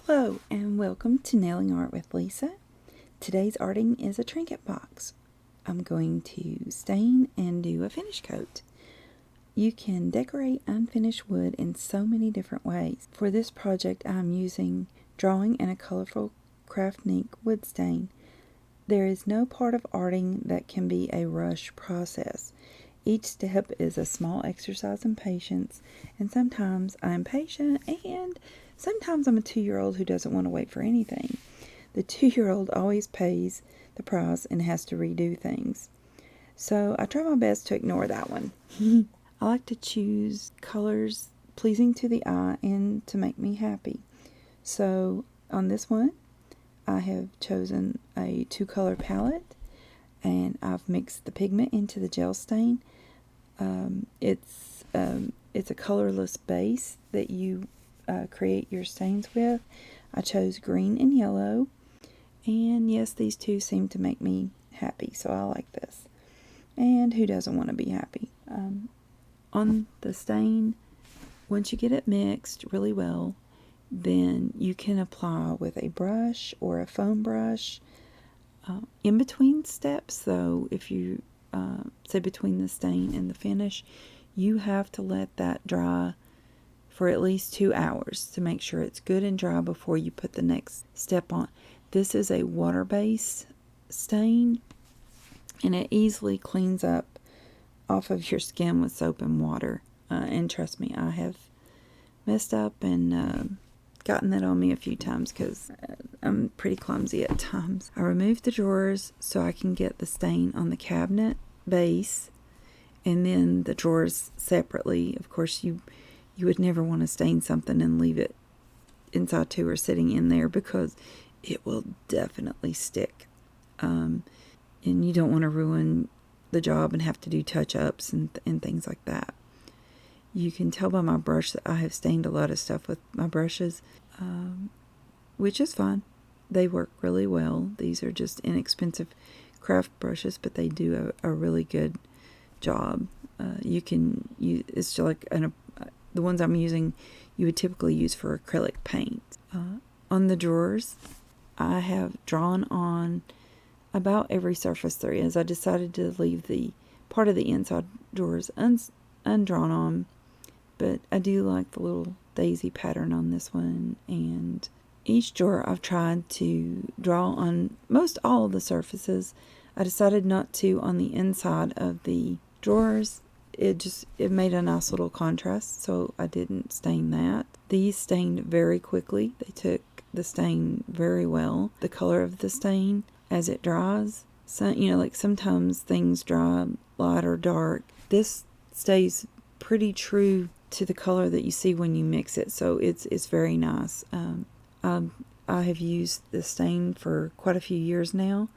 Hello and welcome to Nailing Art with Lisa. Today's arting is a trinket box. I'm going to stain and do a finish coat. You can decorate unfinished wood in so many different ways. For this project I'm using drawing and a colorful craft ink wood stain. There is no part of arting that can be a rush process. Each step is a small exercise in patience, and sometimes I'm patient and sometimes I'm a 2-year-old who doesn't want to wait for anything. The 2-year-old always pays the price and has to redo things. So I try my best to ignore that one. I like to choose colors pleasing to the eye and to make me happy. So on this one, I have chosen a 2-color palette and I've mixed the pigment into the gel stain. It's a colorless base that you create your stains with. I chose green and yellow, and yes, these two seem to make me happy, so I like this. And who doesn't want to be happy? On the stain, once you get it mixed really well, then you can apply with a brush or a foam brush. In between steps, though, if you say between the stain and the finish, you have to let that dry for at least 2 hours to make sure it's good and dry before you put the next step on. This is a water-based stain, and it easily cleans up off of your skin with soap and water. And trust me, I have messed up and gotten that on me a few times because I'm pretty clumsy at times. I removed the drawers so I can get the stain on the cabinet base and then the drawers separately. Of course, you would never want to stain something and leave it inside too or sitting in there because it will definitely stick. And you don't want to ruin the job and have to do touch-ups and things like that. You can tell by my brush that I have stained a lot of stuff with my brushes, which is fine. They work really well. These are just inexpensive craft brushes, but they do a really good job. It's just like the ones I'm using, you would typically use for acrylic paint. On the drawers, I have drawn on about every surface there is. I decided to leave the part of the inside drawers undrawn on, but I do like the little daisy pattern on this one. And each drawer I've tried to draw on most all of the surfaces. I decided not to on the inside of the drawers. It made a nice little contrast, so I didn't stain that. These stained very quickly. They took the stain very well. The color of the stain as it dries, so, like sometimes things dry light or dark. This stays pretty true to the color that you see when you mix it, so it's very nice. I have used the stain for quite a few years now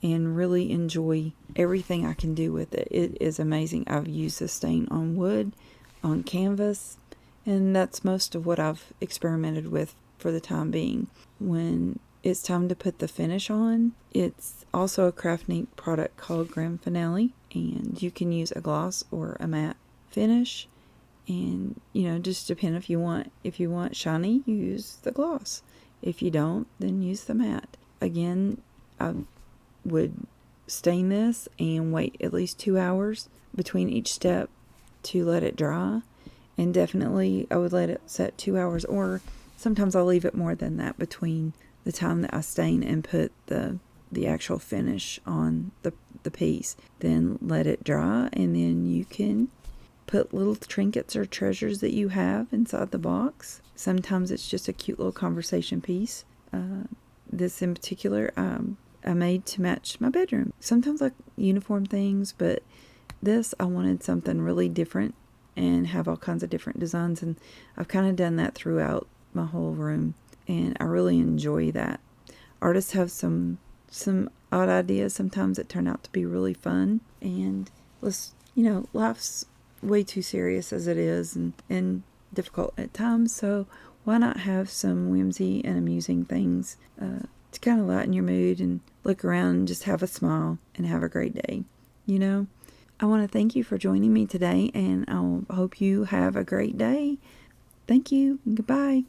and really enjoy everything I can do with it. It is amazing. I've used the stain on wood, on canvas, and that's most of what I've experimented with for the time being. When it's time to put the finish on, it's also a craft ink product called Grand Finale, and you can use a gloss or a matte finish, and just depend if you want shiny, use the gloss. If you don't, then use the matte. Again, I would stain this and wait at least 2 hours between each step to let it dry, and definitely I would let it set 2 hours, or sometimes I'll leave it more than that between the time that I stain and put the actual finish on the piece. Then let it dry, and then you can put little trinkets or treasures that you have inside the box. Sometimes it's just a cute little conversation piece. This in particular, I made to match my bedroom. Sometimes I like uniform things, but this I wanted something really different and have all kinds of different designs, and I've kind of done that throughout my whole room, and I really enjoy that. Artists have some odd ideas sometimes that turn out to be really fun, and life's way too serious as it is and difficult at times, so why not have some whimsy and amusing things to kind of lighten your mood and look around and just have a smile and have a great day. I want to thank you for joining me today, and I hope you have a great day. Thank you. Goodbye.